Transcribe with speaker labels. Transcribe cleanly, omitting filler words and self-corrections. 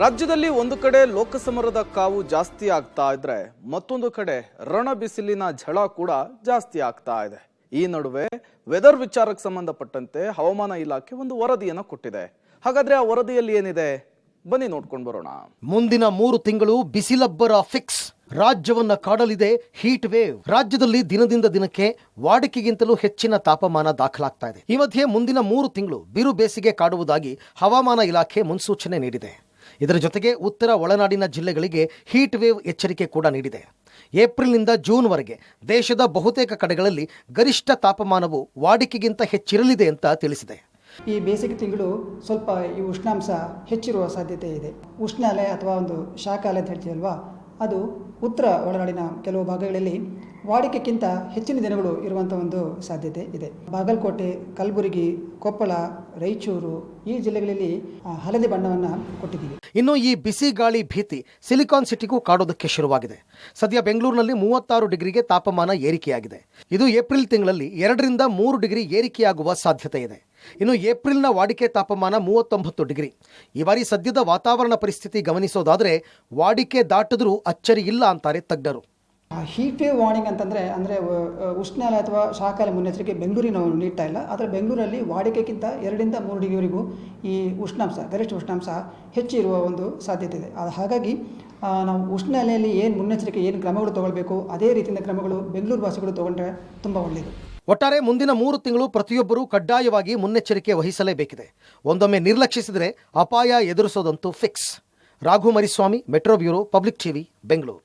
Speaker 1: ರಾಜ್ಯದಲ್ಲಿ ಒಂದು ಕಡೆ ಲೋಕಸಮರದ ಕಾವು ಜಾಸ್ತಿ ಆಗ್ತಾ ಇದ್ರೆ ಮತ್ತೊಂದು ಕಡೆ ರಣ ಬಿಸಿಲಿನ ಝಳ ಕೂಡ ಜಾಸ್ತಿ ಆಗ್ತಾ ಇದೆ. ಈ ನಡುವೆ ವೆದರ್ ವಿಚಾರಕ್ಕೆ ಸಂಬಂಧಪಟ್ಟಂತೆ ಹವಾಮಾನ ಇಲಾಖೆ ಒಂದು ವರದಿಯನ್ನು ಕೊಟ್ಟಿದೆ. ಹಾಗಾದ್ರೆ ಆ ವರದಿಯಲ್ಲಿ ಏನಿದೆ ಬನ್ನಿ ನೋಡ್ಕೊಂಡು ಬರೋಣ.
Speaker 2: ಮುಂದಿನ 3 ತಿಂಗಳು ಬಿಸಿಲಬ್ಬರ ಫಿಕ್ಸ್. ರಾಜ್ಯವನ್ನ ಕಾಡಲಿದೆ ಹೀಟ್ ವೇವ್. ರಾಜ್ಯದಲ್ಲಿ ದಿನದಿಂದ ದಿನಕ್ಕೆ ವಾಡಿಕೆಗಿಂತಲೂ ಹೆಚ್ಚಿನ ತಾಪಮಾನ ದಾಖಲಾಗ್ತಾ ಇದೆ. ಈ ಮಧ್ಯೆ ಮುಂದಿನ 3 ತಿಂಗಳು ಬಿರು ಬೇಸಿಗೆ ಕಾಡುವುದಾಗಿ ಹವಾಮಾನ ಇಲಾಖೆ ಮುನ್ಸೂಚನೆ ನೀಡಿದೆ. ಇದರ ಜೊತೆಗೆ ಉತ್ತರ ಒಳನಾಡಿನ ಜಿಲ್ಲೆಗಳಿಗೆ ಹೀಟ್ ವೇವ್ ಎಚ್ಚರಿಕೆ ಕೂಡ ನೀಡಿದೆ. ಏಪ್ರಿಲ್ನಿಂದ ಜೂನ್ವರೆಗೆ ದೇಶದ ಬಹುತೇಕ ಕಡೆಗಳಲ್ಲಿ ಗರಿಷ್ಠ ತಾಪಮಾನವು ವಾಡಿಕೆಗಿಂತ ಹೆಚ್ಚಿರಲಿದೆ ಅಂತ ತಿಳಿಸಿದೆ.
Speaker 3: ಈ ಬೇಸಿಗೆ ತಿಂಗಳು ಸ್ವಲ್ಪ ಈ ಉಷ್ಣಾಂಶ ಹೆಚ್ಚಿರುವ ಸಾಧ್ಯತೆ ಇದೆ. ಉಷ್ಣಾಲಯ ಅಥವಾ ಒಂದು ಶಾಖಾಲಯ ಅಂತ ಹೇಳ್ತೀವಲ್ವಾ, ಅದು ಉತ್ತರ ಒಳನಾಡಿನ ಕೆಲವು ಭಾಗಗಳಲ್ಲಿ ವಾಡಿಕೆಗಿಂತ ಹೆಚ್ಚಿನ ದಿನಗಳು ಇರುವಂಥ ಒಂದು ಸಾಧ್ಯತೆ ಇದೆ. ಬಾಗಲಕೋಟೆ, ಕಲಬುರಗಿ, ಕೊಪ್ಪಳ, ರಾಯಚೂರು ಈ ಜಿಲ್ಲೆಗಳಲ್ಲಿ ಹಳದಿ ಬಣ್ಣವನ್ನು ಕೊಟ್ಟಿದ್ದೀವಿ.
Speaker 2: ಇನ್ನು ಈ ಬಿಸಿ ಗಾಳಿ ಭೀತಿ ಸಿಲಿಕಾನ್ ಸಿಟಿಗೂ ಕಾಡೋದಕ್ಕೆ ಶುರುವಾಗಿದೆ. ಸದ್ಯ ಬೆಂಗಳೂರಿನಲ್ಲಿ 36 ಡಿಗ್ರಿಗೆ ತಾಪಮಾನ ಏರಿಕೆಯಾಗಿದೆ. ಇದು ಏಪ್ರಿಲ್ ತಿಂಗಳಲ್ಲಿ 2 ರಿಂದ 3 ಡಿಗ್ರಿ ಏರಿಕೆಯಾಗುವ ಸಾಧ್ಯತೆ ಇದೆ. ಇನ್ನು ಏಪ್ರಿಲ್ನ ವಾಡಿಕೆ ತಾಪಮಾನ 39 ಡಿಗ್ರಿ. ಈ ಬಾರಿ ಸದ್ಯದ ವಾತಾವರಣ ಪರಿಸ್ಥಿತಿ ಗಮನಿಸೋದಾದರೆ ವಾಡಿಕೆ ದಾಟಿದ್ರೂ ಅಚ್ಚರಿ ಇಲ್ಲ ಅಂತಾರೆ ತಜ್ಞರು.
Speaker 3: ಹೀಟ್ ವೇವ್ ವಾರ್ನಿಂಗ್ ಅಂದರೆ ಉಷ್ಣಾಲಯ ಅಥವಾ ಶಾಖಾಲಯ ಮುನ್ನೆಚ್ಚರಿಕೆ ಬೆಂಗಳೂರಿಗೆ ನಾವು ನೀಡ್ತಾ ಇಲ್ಲ. ಆದರೆ ಬೆಂಗಳೂರಲ್ಲಿ ವಾಡಿಕೆಗಿಂತ 2 ರಿಂದ 3 ಡಿಗ್ರಿವರೆಗೂ ಈ ಉಷ್ಣಾಂಶ, ಗರಿಷ್ಠ ಉಷ್ಣಾಂಶ ಹೆಚ್ಚಿರುವ ಒಂದು ಸಾಧ್ಯತೆ ಇದೆ. ಹಾಗಾಗಿ ನಾವು ಉಷ್ಣಾಲಯಲ್ಲಿ ಏನು ಮುನ್ನೆಚ್ಚರಿಕೆ, ಏನು ಕ್ರಮಗಳು ತಗೊಳ್ಬೇಕು, ಅದೇ ರೀತಿಯ ಕ್ರಮಗಳು ಬೆಂಗಳೂರು ವಾಸಿಗಳು ತಗೊಂಡ್ರೆ ತುಂಬ ಒಳ್ಳೆಯದು.
Speaker 2: ಒಟ್ಟಾರೆ ಮುಂದಿನ 3 ತಿಂಗಳು ಪ್ರತಿಯೊಬ್ಬರೂ ಕಡ್ಡಾಯವಾಗಿ ಮುನ್ನೆಚ್ಚರಿಕೆ ವಹಿಸಲೇಬೇಕಿದೆ. ಒಂದೊಮ್ಮೆ ನಿರ್ಲಕ್ಷಿಸಿದರೆ ಅಪಾಯ ಎದುರಿಸೋದಂತೂ fix. Raghu Mariswamy, metro bureau, public TV, Bengaluru.